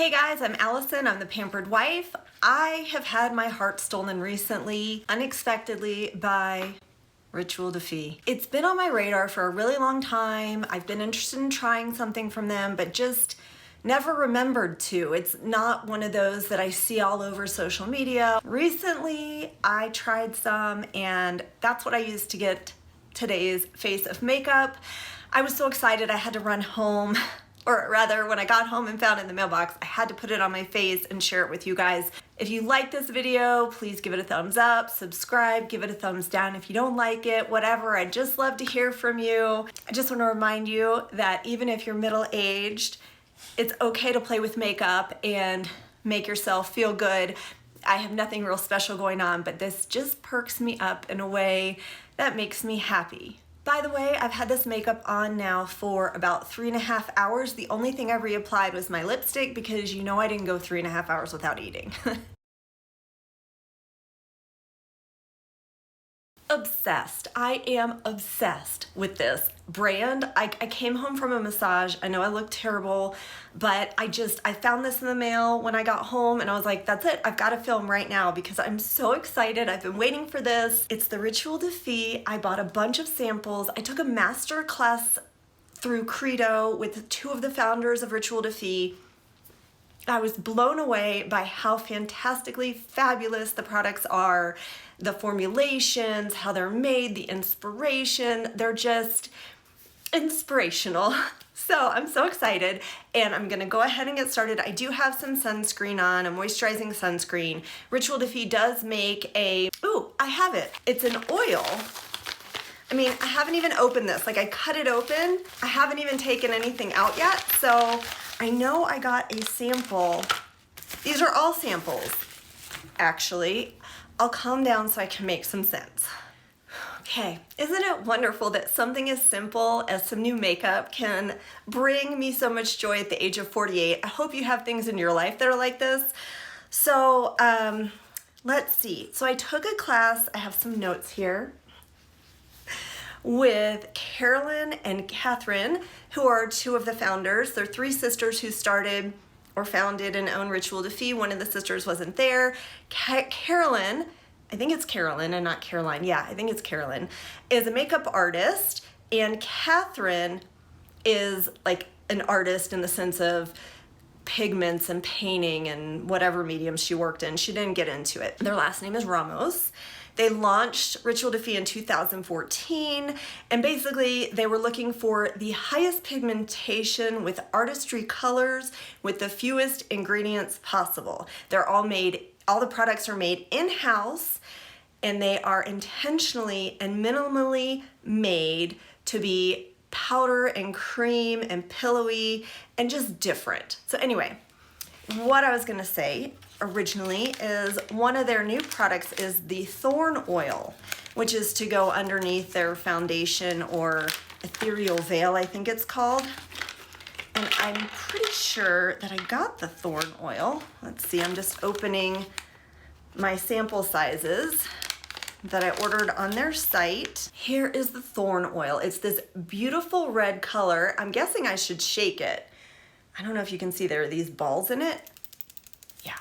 Hey guys, I'm Allison. I'm the Pampered Wife. I have had my heart stolen recently, unexpectedly, by Rituel de Fille. It's been on my radar for a really long time. I've been interested in trying something from them, but just never remembered to. It's not one of those that I see all over social media. Recently, I tried some, and that's what I used to get today's face of makeup. I was so excited I had to run home. Or rather, when I got home and found it in the mailbox, I had to put it on my face and share it with you guys. If you like this video, please give it a thumbs up, subscribe, give it a thumbs down if you don't like it, whatever. I'd just love to hear from you. I just want to remind you that even if you're middle-aged, it's okay to play with makeup and make yourself feel good. I have nothing real special going on, but this just perks me up in a way that makes me happy. By the way, I've had this makeup on now for about 3.5 hours. The only thing I reapplied was my lipstick because you know I didn't go 3.5 hours without eating. Obsessed. I am obsessed with this brand. I came home from a massage. I know I look terrible, but I found this in the mail when I got home and I was like, that's it. I've got to film right now because I'm so excited. I've been waiting for this. It's the Rituel de Fille. I bought a bunch of samples. I took a master class through Credo with two of the founders of Rituel de Fille. I was blown away by how fantastically fabulous the products are, the formulations, how they're made, the inspiration. They're just inspirational. So I'm so excited and I'm gonna go ahead and get started. I do have some sunscreen on, a moisturizing sunscreen. Rituel de Fille does make I have it. It's an oil. I mean, I haven't even opened this. Like I cut it open. I haven't even taken anything out yet. So I know I got a sample. These are all samples, actually. I'll calm down so I can make some sense. Okay, isn't it wonderful that something as simple as some new makeup can bring me so much joy at the age of 48? I hope you have things in your life that are like this. So let's see. So I took a class, I have some notes here, with Carolyn and Catherine, who are two of the founders. They're three sisters who started or founded and owned Rituel de Fille. One of the sisters wasn't there. Carolyn, I think it's Carolyn and not Caroline. Yeah, I think it's Carolyn, is a makeup artist, and Catherine is like an artist in the sense of pigments and painting and whatever medium she worked in. She didn't get into it. Their last name is Ramos. They launched Rituel de Fille in 2014, and basically they were looking for the highest pigmentation with artistry colors with the fewest ingredients possible. They're all the products are made in-house, and they are intentionally and minimally made to be powder and cream and pillowy and just different. So anyway, what I was gonna say originally is one of their new products is the Thorn Oil, which is to go underneath their foundation, or Ethereal Veil, I think it's called. And I'm pretty sure that I got the Thorn Oil. Let's see, I'm just opening my sample sizes that I ordered on their site. Here is the Thorn Oil. It's this beautiful red color. I'm guessing I should shake it. I don't know if you can see there are these balls in it. Yeah.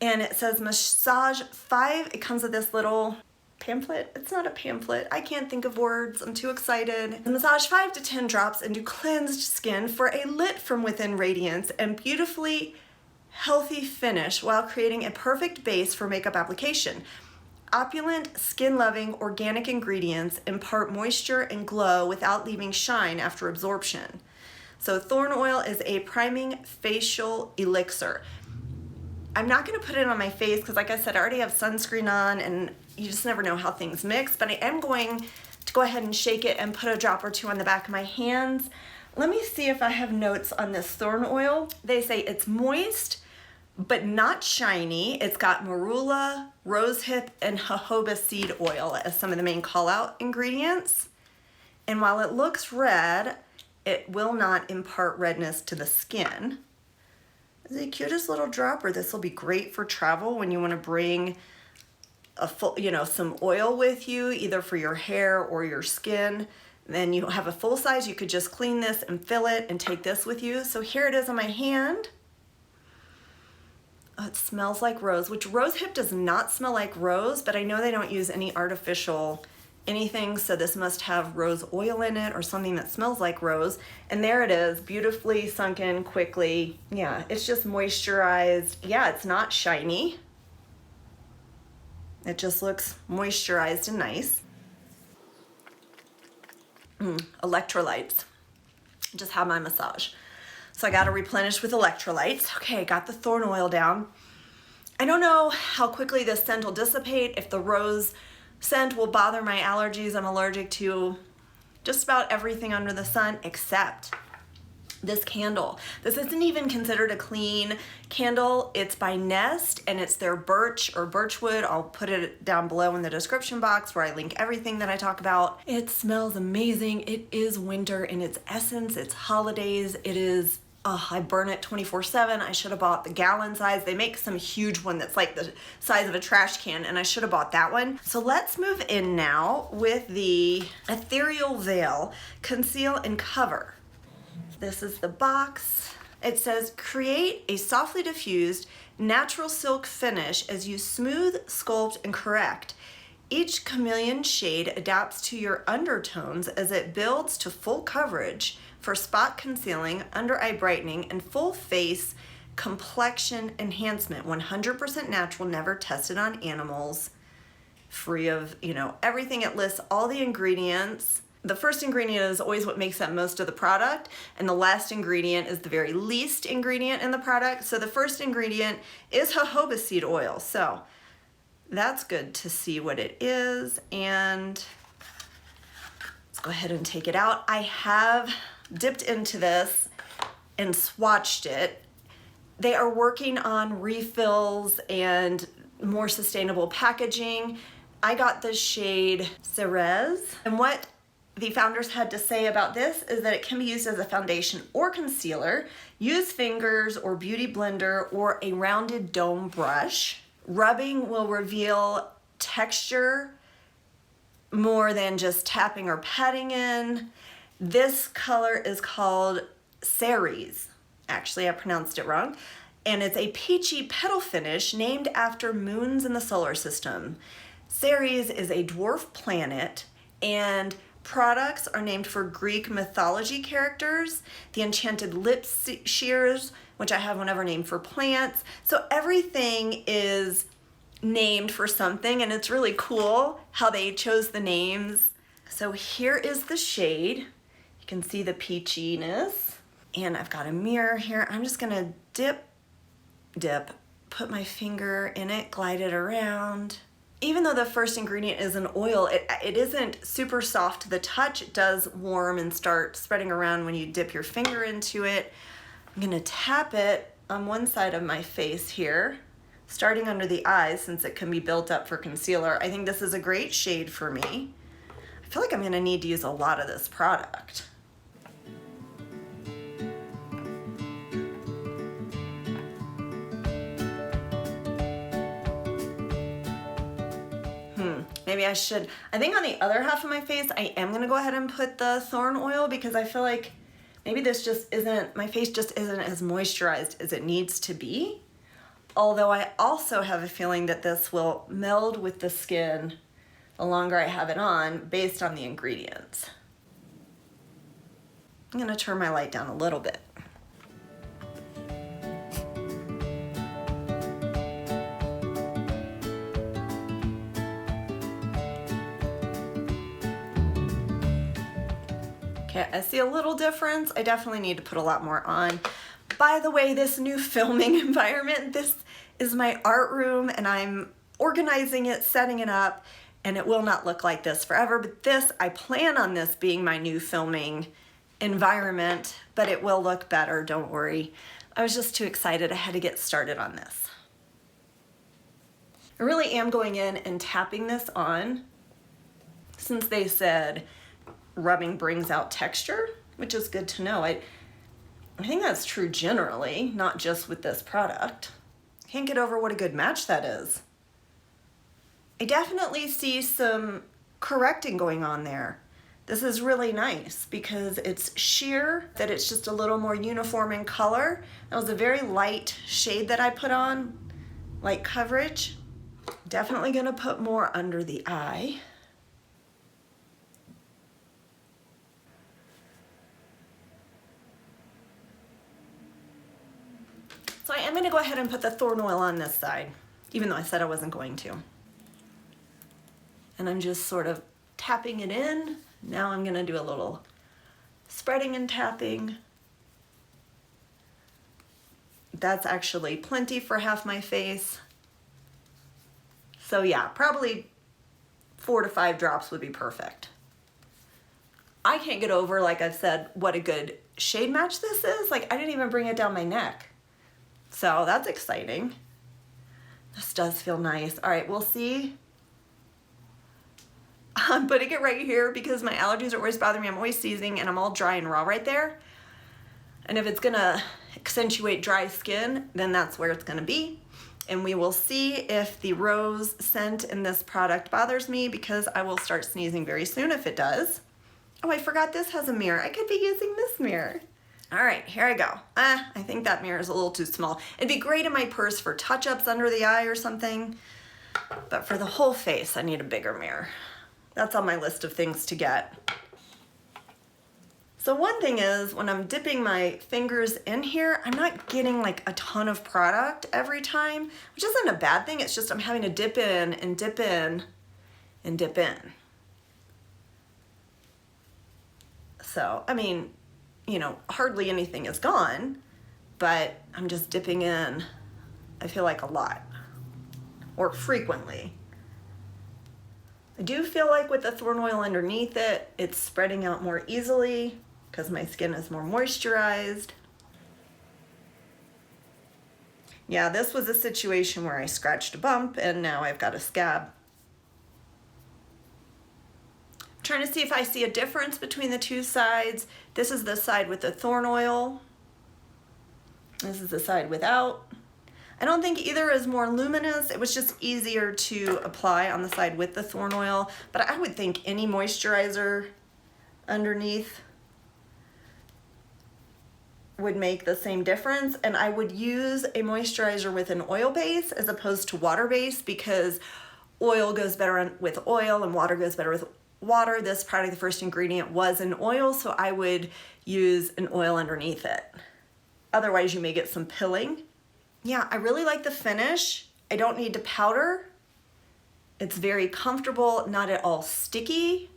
And it says massage 5. It comes with this little pamphlet. It's not a pamphlet. I can't think of words. I'm too excited. Massage 5 to 10 drops into cleansed skin for a lit from within radiance and beautifully healthy finish while creating a perfect base for makeup application. Opulent, skin-loving, organic ingredients impart moisture and glow without leaving shine after absorption. So Thorn Oil is a priming facial elixir. I'm not gonna put it on my face because, like I said, I already have sunscreen on and you just never know how things mix, but I am going to go ahead and shake it and put a drop or two on the back of my hands. Let me see if I have notes on this Thorn Oil. They say it's moist, but not shiny. It's got marula, rosehip, and jojoba seed oil as some of the main call-out ingredients. And while it looks red, it will not impart redness to the skin. It's the cutest little dropper. This will be great for travel when you want to bring a full, some oil with you, either for your hair or your skin. Then you have a full size. You could just clean this and fill it and take this with you. So here it is on my hand. Oh, it smells like rose, which rose hip does not smell like rose, but I know they don't use any artificial anything, so this must have rose oil in it or something that smells like rose. And there it is, beautifully sunk in quickly. Yeah, it's just moisturized. Yeah, it's not shiny. It just looks moisturized and nice. Electrolytes. Just had my massage. So I got to replenish with electrolytes. Okay, I got the thorn oil down. I don't know how quickly this scent will dissipate, if the rose scent will bother my allergies. I'm allergic to just about everything under the sun except this candle. This isn't even considered a clean candle. It's by Nest and it's their birch or birchwood. I'll put it down below in the description box where I link everything that I talk about. It smells amazing. It is winter in its essence. It's holidays. It is, oh, I burn it 24/7. I should have bought the gallon size. They make some huge one that's like the size of a trash can, and I should have bought that one. So let's move in now with the Ethereal Veil Conceal and Cover. This is the box. It says, create a softly diffused natural silk finish as you smooth, sculpt, and correct. Each chameleon shade adapts to your undertones as it builds to full coverage for spot concealing, under eye brightening, and full face complexion enhancement. 100% natural, never tested on animals, free of, everything. It lists all the ingredients. The first ingredient is always what makes up most of the product, and the last ingredient is the very least ingredient in the product. So the first ingredient is jojoba seed oil. So that's good to see what it is, and let's go ahead and take it out. I have dipped into this and swatched it. They are working on refills and more sustainable packaging. I got the shade Ceres, and what the founders had to say about this is that it can be used as a foundation or concealer. Use fingers or beauty blender or a rounded dome brush. Rubbing will reveal texture more than just tapping or patting in. This color is called Ceres. Actually, I pronounced it wrong. And it's a peachy petal finish named after moons in the solar system. Ceres is a dwarf planet, and products are named for Greek mythology characters. The enchanted lip shears, which I have one ever named for plants. So everything is named for something, and it's really cool how they chose the names. So here is the shade. You can see the peachiness. And I've got a mirror here. I'm just gonna dip, put my finger in it, glide it around. Even though the first ingredient is an oil, it isn't super soft to the touch. It does warm and start spreading around when you dip your finger into it. I'm gonna tap it on one side of my face here, starting under the eyes since it can be built up for concealer. I think this is a great shade for me. I feel like I'm gonna need to use a lot of this product. Maybe I should. I think on the other half of my face, I am gonna go ahead and put the thorn oil because I feel like maybe this just isn't, my face just isn't as moisturized as it needs to be. Although I also have a feeling that this will meld with the skin the longer I have it on based on the ingredients. I'm gonna turn my light down a little bit. Okay, I see a little difference. I definitely need to put a lot more on. By the way, this new filming environment, this is my art room and I'm organizing it, setting it up, and it will not look like this forever, but this, I plan on this being my new filming environment, but it will look better, don't worry. I was just too excited. I had to get started on this. I really am going in and tapping this on since they said rubbing brings out texture, which is good to know. I think that's true generally, not just with this product. Can't get over what a good match that is. I definitely see some correcting going on there. This is really nice because it's sheer, that it's just a little more uniform in color. That was a very light shade that I put on. light coverage. Definitely gonna put more under the eye. So I am gonna go ahead and put the Thorn Oil on this side, even though I said I wasn't going to. And I'm just sort of tapping it in. Now I'm gonna do a little spreading and tapping. That's actually plenty for half my face. So yeah, probably 4 to 5 drops would be perfect. I can't get over, like I've said, what a good shade match this is. Like, I didn't even bring it down my neck. So that's exciting. This does feel nice. All right, we'll see. I'm putting it right here because my allergies are always bothering me. I'm always sneezing and I'm all dry and raw right there. And if it's gonna accentuate dry skin, then that's where it's gonna be. And we will see if the rose scent in this product bothers me, because I will start sneezing very soon if it does. Oh, I forgot this has a mirror. I could be using this mirror. All right, here I go. I think that mirror is a little too small. It'd be great in my purse for touch-ups under the eye or something, but for the whole face, I need a bigger mirror. That's on my list of things to get. So one thing is, when I'm dipping my fingers in here, I'm not getting like a ton of product every time, which isn't a bad thing. It's just I'm having to dip in and dip in and dip in. So, I mean, you know, hardly anything is gone, but I'm just dipping in, I feel like, a lot, or frequently. I do feel like with the Thorn Oil underneath it, it's spreading out more easily because my skin is more moisturized. Yeah, this was a situation where I scratched a bump and now I've got a scab. I'm trying to see if I see a difference between the two sides. This is the side with the Thorn Oil. This is the side without. I don't think either is more luminous. It was just easier to apply on the side with the Thorn Oil, but I would think any moisturizer underneath would make the same difference. And I would use a moisturizer with an oil base as opposed to water base, because oil goes better with oil and water goes better with water. This product, the first ingredient was an oil, so I would use an oil underneath it. Otherwise you may get some pilling. Yeah, I really like the finish. I don't need to powder. It's very comfortable, not at all sticky.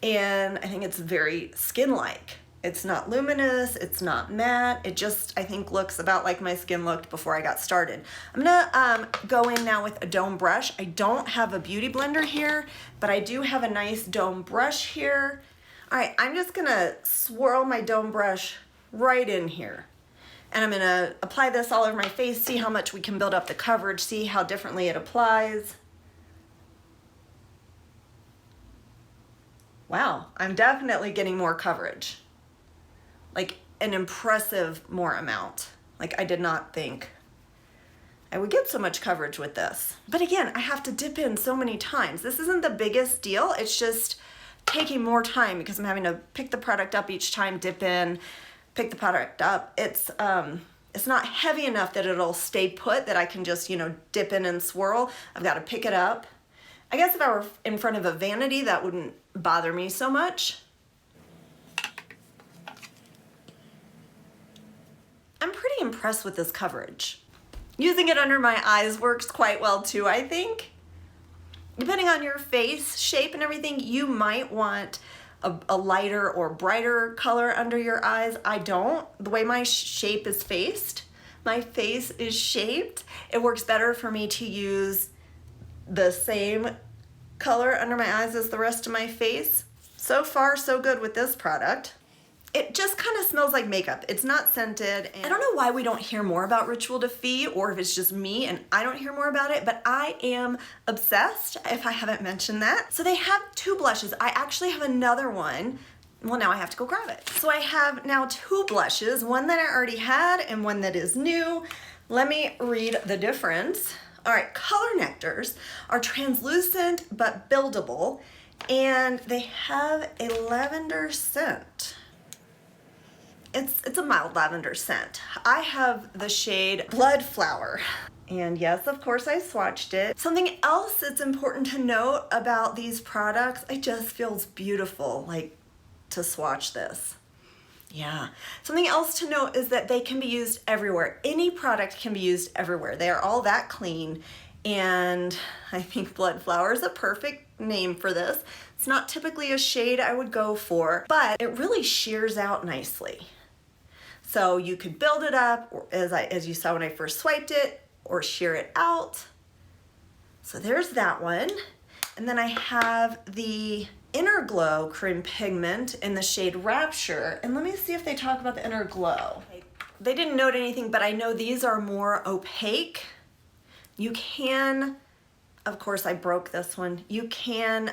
And I think it's very skin-like. It's not luminous, it's not matte. It just, I think, looks about like my skin looked before I got started. I'm gonna go in now with a dome brush. I don't have a beauty blender here, but I do have a nice dome brush here. All right, I'm just gonna swirl my dome brush right in here. And I'm gonna apply this all over my face, see how much we can build up the coverage, see how differently it applies. Wow, I'm definitely getting more coverage. Like an impressive more amount. Like, I did not think I would get so much coverage with this. But again, I have to dip in so many times. This isn't the biggest deal, it's just taking more time because I'm having to pick the product up each time, dip in, pick the product up. It's not heavy enough that it'll stay put, that I can just, you know, dip in and swirl. I've got to pick it up. I guess if I were in front of a vanity, that wouldn't bother me so much. I'm pretty impressed with this coverage. Using it under my eyes works quite well too, I think. Depending on your face shape and everything, you might want a lighter or brighter color under your eyes. I don't. The way my shape is faced, my face is shaped, it works better for me to use the same color under my eyes as the rest of my face. So far, so good with this product. It just kind of smells like makeup. It's not scented. And I don't know why we don't hear more about Rituel de Fille, or if it's just me and I don't hear more about it, but I am obsessed, if I haven't mentioned that. So they have 2 blushes. I actually have another one. Well, now I have to go grab it. So I have now 2 blushes, one that I already had and one that is new. Let me read the difference. All right, Color Nectars are translucent but buildable, and they have a lavender scent. It's a mild lavender scent. I have the shade Bloodflower, And yes, of course I swatched it. Something else that's important to note about these products, it just feels beautiful, like, to swatch this. Yeah. Something else to note is that they can be used everywhere. Any product can be used everywhere. They are all that clean. And I think Bloodflower is a perfect name for this. It's not typically a shade I would go for, but it really shears out nicely. So you could build it up, as you saw when I first swiped it, or shear it out. So there's that one. And then I have the Inner Glow Cream Pigment in the shade Rapture. And let me see if they talk about the Inner Glow. They didn't note anything, but I know these are more opaque. You can, of course I broke this one, you can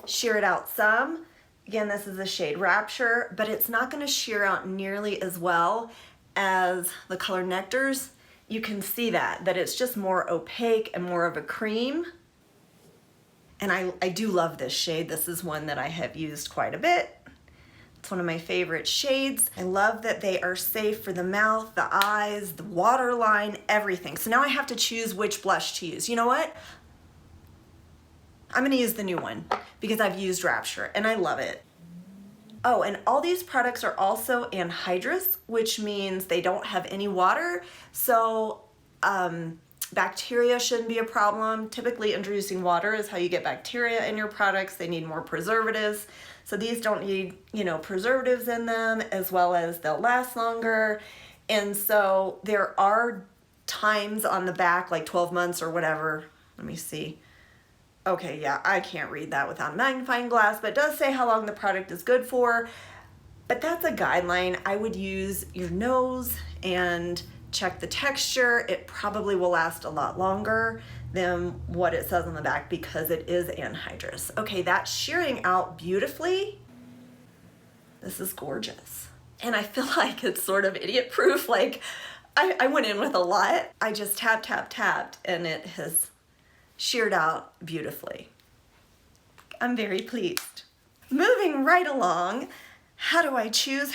shear it out some. Again, this is the shade Rapture, but it's not gonna shear out nearly as well as the color Nectars. You can see that it's just more opaque and more of a cream. And I do love this shade. This is one that I have used quite a bit. It's one of my favorite shades. I love that they are safe for the mouth, the eyes, the waterline, everything. So now I have to choose which blush to use. You know what? I'm gonna use the new one because I've used Rapture and I love it. Oh, and all these products are also anhydrous, which means they don't have any water. So bacteria shouldn't be a problem. Typically introducing water is how you get bacteria in your products. They need more preservatives. So these don't need, preservatives in them, as well as they'll last longer. And so there are times on the back, like 12 months or whatever. Let me see. Okay, yeah, I can't read that without a magnifying glass, but it does say how long the product is good for. But that's a guideline. I would use your nose and check the texture. It probably will last a lot longer than what it says on the back because it is anhydrous. Okay, that's shearing out beautifully. This is gorgeous. And I feel like it's sort of idiot proof. Like I went in with a lot. I just tapped, and it has sheared out beautifully. I'm very pleased. Moving right along, how do I choose?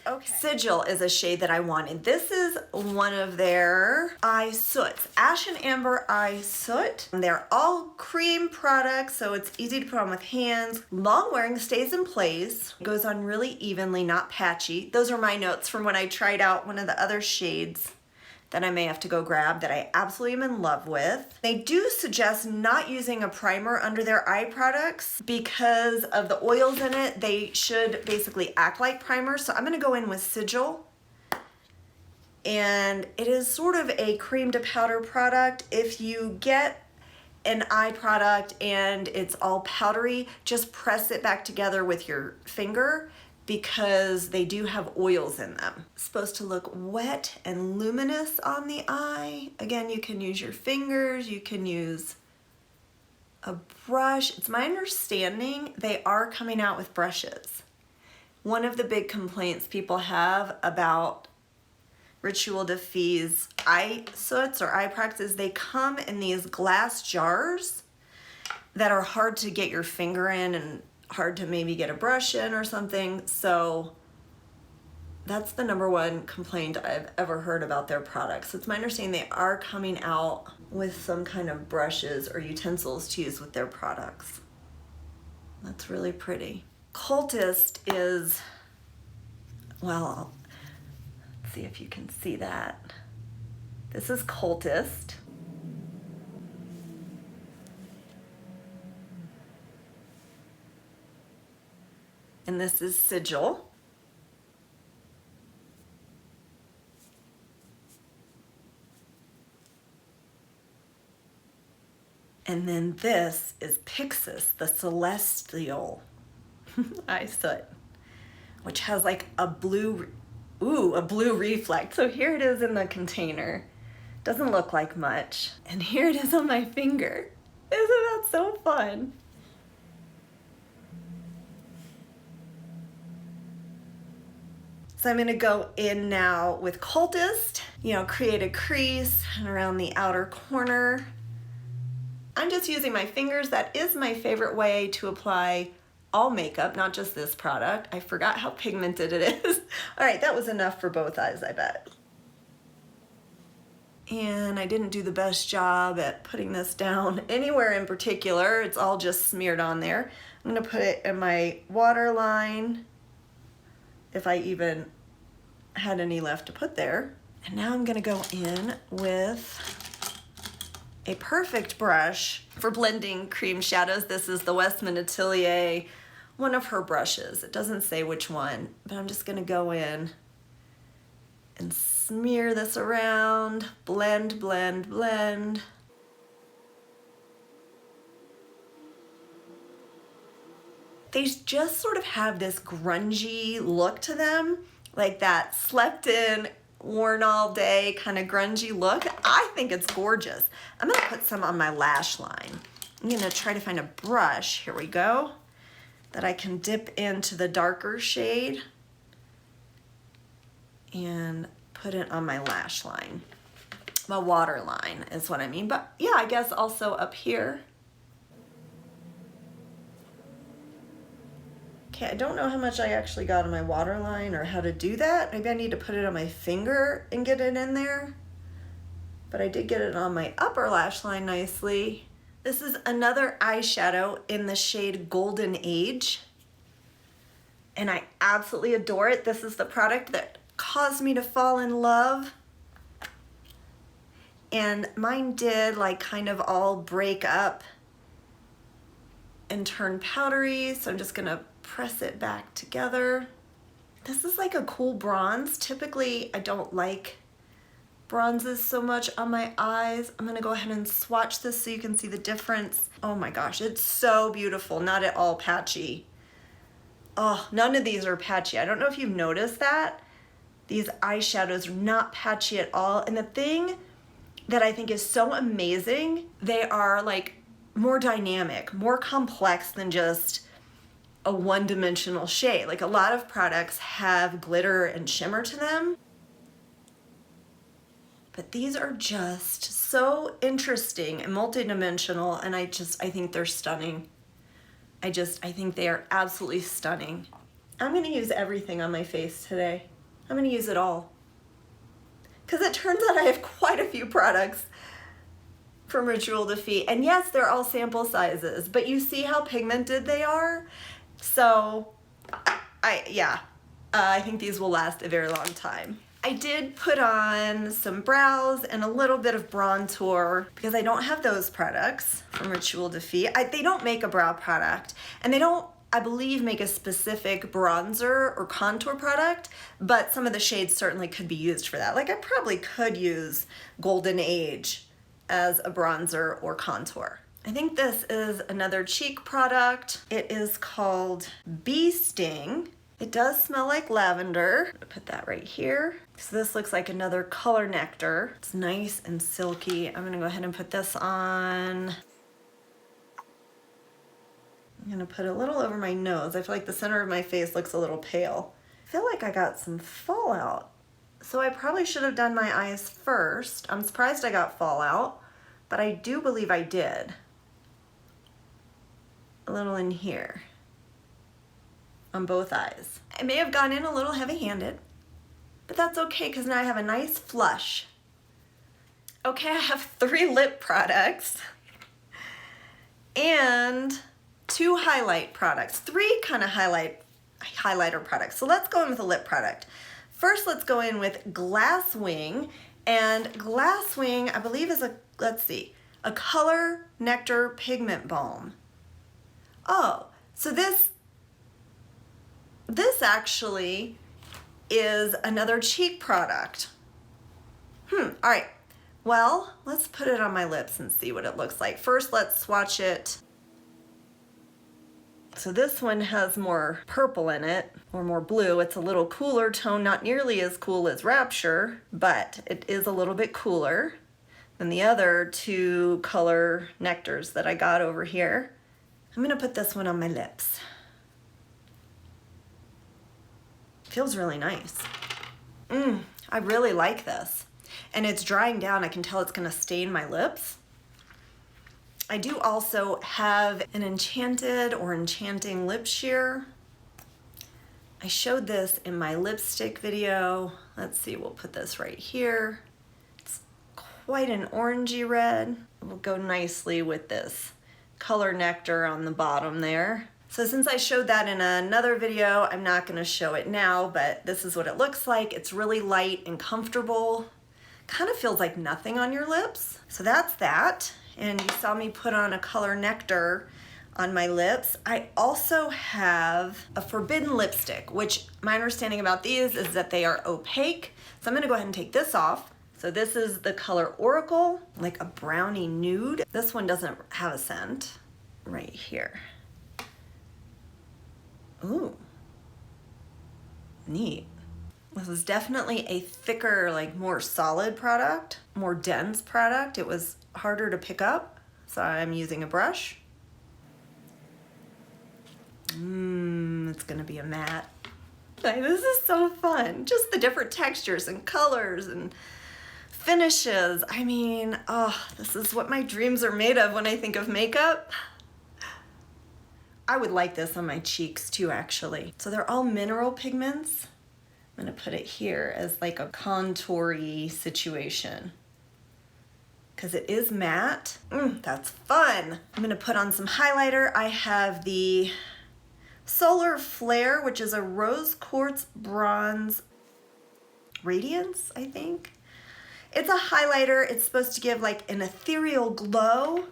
Okay. Sigil is a shade that I wanted. This is one of their eye soots, Ash and Amber Eye Soot. They're all cream products, so it's easy to put on with hands. Long wearing, stays in place, goes on really evenly, not patchy. Those are my notes from when I tried out one of the other shades that I may have to go grab that I absolutely am in love with. They do suggest not using a primer under their eye products because of the oils in it. They should basically act like primers. So I'm gonna go in with Sigil. And it is sort of a cream to powder product. If you get an eye product and it's all powdery, just press it back together with your finger because they do have oils in them. It's supposed to look wet and luminous on the eye. Again, you can use your fingers, you can use a brush. It's my understanding they are coming out with brushes. One of the big complaints people have about Rituel de Fille's eye soots or eye products is they come in these glass jars that are hard to get your finger in and hard to maybe get a brush in or something. So that's the #1 complaint I've ever heard about their products. It's my understanding they are coming out with some kind of brushes or utensils to use with their products. That's really pretty. Cultist is, well, let's see if you can see that. This is Cultist. And this is Sigil. And then this is Pixis, the Celestial Eye Soot, which has like a blue reflect. So here it is in the container. Doesn't look like much. And here it is on my finger. Isn't that so fun? So I'm gonna go in now with Cultist, create a crease around the outer corner. I'm just using my fingers. That is my favorite way to apply all makeup, not just this product. I forgot how pigmented it is. All right, that was enough for both eyes, I bet. And I didn't do the best job at putting this down anywhere in particular. It's all just smeared on there. I'm gonna put it in my waterline, if I even had any left to put there. And now I'm gonna go in with a perfect brush for blending cream shadows. This is the Westman Atelier, one of her brushes. It doesn't say which one, but I'm just gonna go in and smear this around, blend, blend, blend. They just sort of have this grungy look to them, like that slept in, worn all day kind of grungy look. I think it's gorgeous. I'm gonna put some on my lash line. I'm gonna try to find a brush, here we go, that I can dip into the darker shade and put it on my lash line. My water line is what I mean, but yeah, I guess also up here. Okay, I don't know how much I actually got on my water line or how to do that. Maybe I need to put it on my finger and get it in there. But I did get it on my upper lash line nicely. This is another eyeshadow in the shade Golden Age. And I absolutely adore it. This is the product that caused me to fall in love. And mine did like kind of all break up and turn powdery. So I'm just gonna press it back together. This is like a cool bronze. Typically, I don't like bronzes so much on my eyes. I'm gonna go ahead and swatch this so you can see the difference. Oh my gosh, it's so beautiful, not at all patchy. Oh, none of these are patchy. I don't know if you've noticed that. These eyeshadows are not patchy at all. And the thing that I think is so amazing, they are like more dynamic, more complex than just a one-dimensional shade. Like a lot of products have glitter and shimmer to them, but these are just so interesting and multidimensional, and I think they're stunning. I think they are absolutely stunning. I'm gonna use everything on my face today. I'm gonna use it all. Because it turns out I have quite a few products from Rituel de Fille. And yes, they're all sample sizes, but you see how pigmented they are? So, I think these will last a very long time. I did put on some brows and a little bit of bronzer because I don't have those products from Rituel de Fille. They don't make a brow product, and they don't, I believe, make a specific bronzer or contour product, but some of the shades certainly could be used for that. Like I probably could use Golden Age as a bronzer or contour. I think this is another cheek product. It is called Beesting. It does smell like lavender. I'm gonna put that right here. So this looks like another color nectar. It's nice and silky. I'm gonna go ahead and put this on. I'm gonna put a little over my nose. I feel like the center of my face looks a little pale. I feel like I got some fallout. So I probably should have done my eyes first. I'm surprised I got fallout, but I do believe I did. A little in here on both eyes. I may have gone in a little heavy-handed, but that's okay because now I have a nice flush. Okay, I have 3 lip products and 2 highlight products, 3 kind of highlighter products. So let's go in with a lip product. First, let's go in with Glasswing, and Glasswing, I believe, is a color nectar pigment balm. Oh, so this actually is another cheek product. All right, well, let's put it on my lips and see what it looks like. First, let's swatch it. So this one has more purple in it, or more blue. It's a little cooler tone, not nearly as cool as Rapture, but it is a little bit cooler than the other 2 color nectars that I got over here. I'm gonna put this one on my lips. Feels really nice. I really like this. And it's drying down. I can tell it's gonna stain my lips. I do also have an enchanted or enchanting lip sheer. I showed this in my lipstick video. Let's see, we'll put this right here. It's quite an orangey red. It will go nicely with this color Nectar on the bottom there. So since I showed that in another video, I'm not gonna show it now, but this is what it looks like. It's really light and comfortable. Kind of feels like nothing on your lips. So that's that. And you saw me put on a color Nectar on my lips. I also have a Forbidden lipstick, which my understanding about these is that they are opaque. So I'm gonna go ahead and take this off. So this is the color Oracle, like a brownie nude. This one doesn't have a scent, right here. Ooh, neat. This is definitely a thicker, like more solid product, more dense product. It was harder to pick up, so I'm using a brush. It's gonna be a matte. This is so fun. Just the different textures and colors and finishes. I mean, oh, this is what my dreams are made of when I think of makeup. I would like this on my cheeks too, actually. So they're all mineral pigments. I'm gonna put it here as like a contour-y situation, because it is matte. That's fun. I'm gonna put on some highlighter. I have the Solar Flare, which is a rose quartz bronze radiance, I think. It's a highlighter. It's supposed to give like an ethereal glow,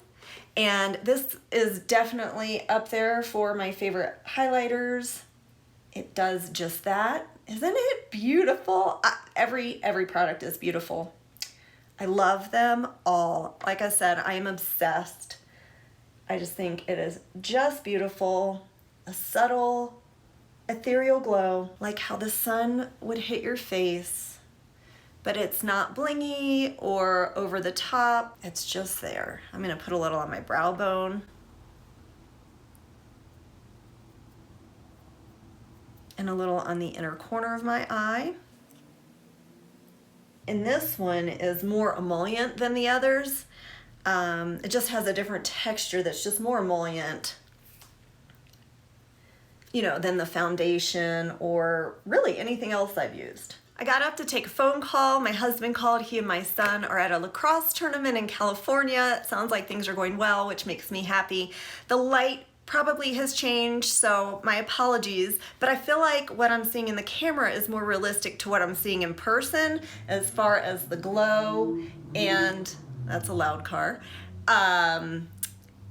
and this is definitely up there for my favorite highlighters. It does just that. Isn't it beautiful? Every product is beautiful. I love them all. Like I said, I am obsessed. I just think it is just beautiful. A subtle, ethereal glow, like how the sun would hit your face, but it's not blingy or over the top. It's just there. I'm gonna put a little on my brow bone. And a little on the inner corner of my eye. And this one is more emollient than the others. It just has a different texture that's just more emollient, you know, than the foundation or really anything else I've used. I got up to take a phone call. My husband called. He and my son are at a lacrosse tournament in California. It sounds like things are going well, which makes me happy. The light probably has changed, so my apologies, but I feel like what I'm seeing in the camera is more realistic to what I'm seeing in person as far as the glow and, that's a loud car,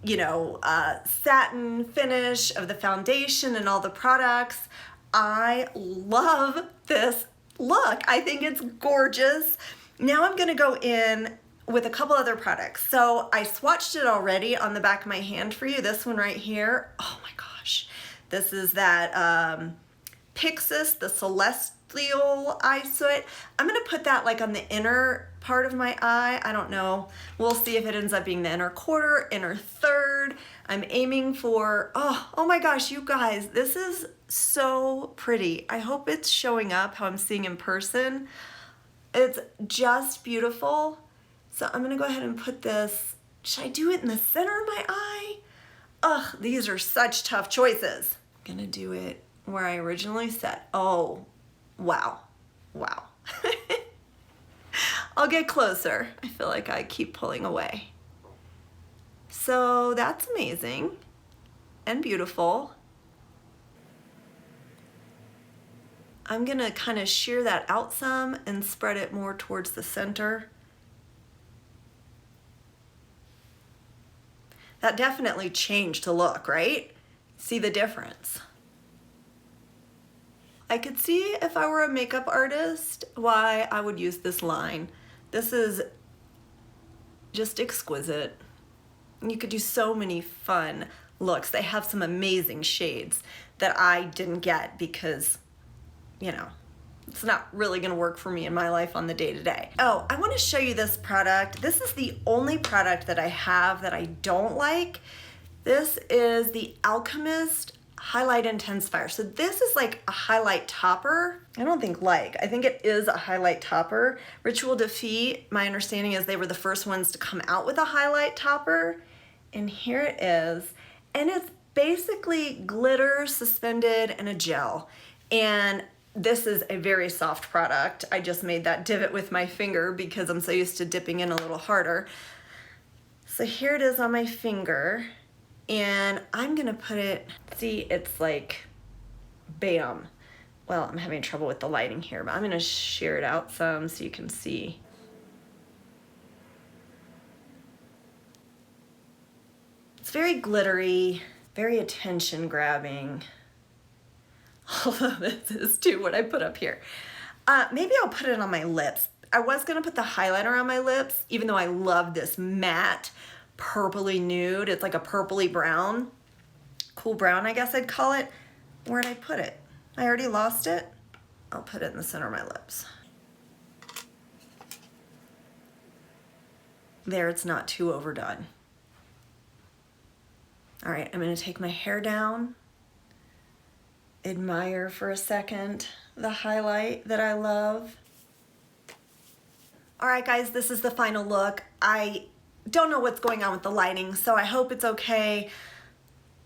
you know, satin finish of the foundation and all the products. I love this look. I think it's gorgeous. Now I'm gonna go in with a couple other products. So I swatched it already on the back of my hand for you. This one right here. Oh my gosh. This is that Pixis, the Celestial Eye Soot. I'm gonna put that like on the inner part of my eye. I don't know. We'll see if it ends up being the inner quarter, inner third. I'm aiming for, oh my gosh, you guys, this is so pretty. I hope it's showing up how I'm seeing in person. It's just beautiful. So I'm gonna go ahead and put this, should I do it in the center of my eye? Ugh, these are such tough choices. I'm gonna do it where I originally said. Oh, wow, wow. I'll get closer. I feel like I keep pulling away. So that's amazing and beautiful. I'm gonna kind of shear that out some and spread it more towards the center. That definitely changed the look, right? See the difference? I could see if I were a makeup artist why I would use this line. This is just exquisite. You could do so many fun looks. They have some amazing shades that I didn't get because, you know, it's not really gonna work for me in my life on the day-to-day. Oh, I wanna show you this product. This is the only product that I have that I don't like. This is the Alchemist Highlight Intensifier. So this is like a highlight topper. I don't think I think it is a highlight topper. Rituel de Fille, my understanding is they were the first ones to come out with a highlight topper. And here it is. And it's basically glitter suspended in a gel. And This is a very soft product. I just made that divot with my finger because I'm so used to dipping in a little harder. So here it is on my finger, and I'm gonna put it, see, it's like, bam. Well, I'm having trouble with the lighting here, but I'm gonna shear it out some so you can see. It's very glittery, very attention grabbing. Although this is too what I put up here. Maybe I'll put it on my lips. I was gonna put the highlighter on my lips, even though I love this matte purpley nude. It's like a purpley brown, cool brown, I guess I'd call it. Where'd I put it? I already lost it. I'll put it in the center of my lips. There, it's not too overdone. All right, I'm gonna take my hair down, admire for a second the highlight that I love. All right, guys, this is the final look. I don't know what's going on with the lighting, so I hope it's okay.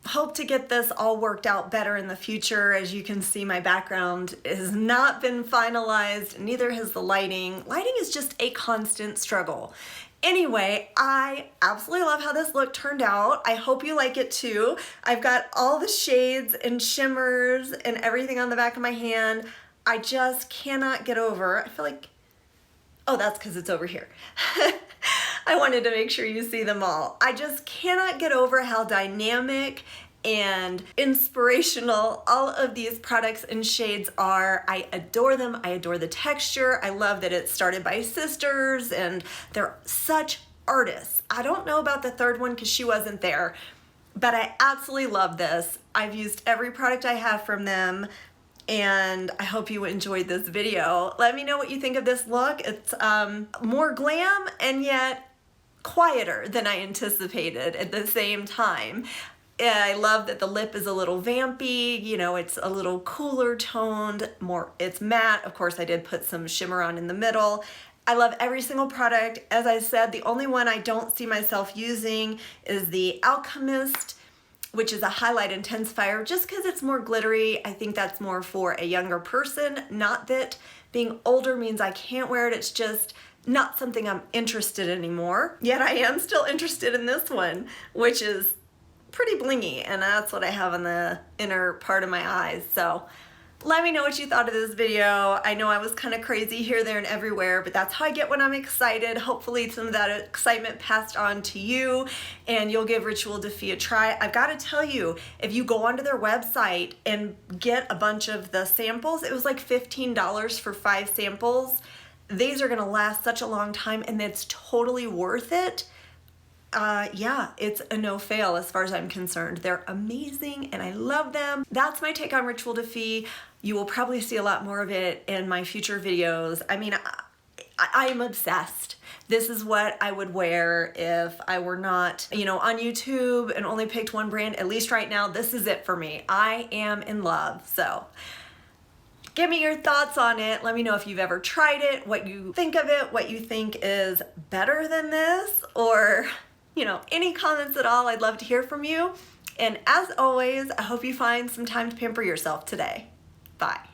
Hope to get this all worked out better in the future. As you can see, my background has not been finalized, neither has the lighting. Lighting is just a constant struggle. Anyway, I absolutely love how this look turned out. I hope you like it too. I've got all the shades and shimmers and everything on the back of my hand. I just cannot get over, I feel like, oh, that's because it's over here. I wanted to make sure you see them all. I just cannot get over how dynamic and inspirational all of these products and shades are. I adore them. I adore the texture. I love that it started by sisters and they're such artists. I don't know about the third one because she wasn't there, but I absolutely love this. I've used every product I have from them, and I hope you enjoyed this video. Let me know what you think of this look. It's more glam and yet quieter than I anticipated at the same time. I love that the lip is a little vampy, you know, it's a little cooler toned, it's matte. Of course, I did put some shimmer on in the middle. I love every single product. As I said, the only one I don't see myself using is the Alchemist, which is a highlight intensifier, just because it's more glittery. I think that's more for a younger person. Not that being older means I can't wear it, it's just not something I'm interested in anymore. Yet I am still interested in this one, which is pretty blingy, and that's what I have on the inner part of my eyes. So let me know what you thought of this video. I know I was kind of crazy here, there, and everywhere, but that's how I get when I'm excited. Hopefully some of that excitement passed on to you, and you'll give Rituel de Fille a try. I've got to tell you, if you go onto their website and get a bunch of the samples, it was like $15 for 5 samples. These are gonna last such a long time, and it's totally worth it. Yeah, it's a no fail as far as I'm concerned. They're amazing and I love them. That's my take on Rituel de Fille. You will probably see a lot more of it in my future videos. I mean, I'm obsessed. This is what I would wear if I were not, you know, on YouTube and only picked one brand. At least right now, this is it for me. I am in love. So give me your thoughts on it. Let me know if you've ever tried it, what you think of it, what you think is better than this, or you know, any comments at all. I'd love to hear from you. And as always, I hope you find some time to pamper yourself today. Bye.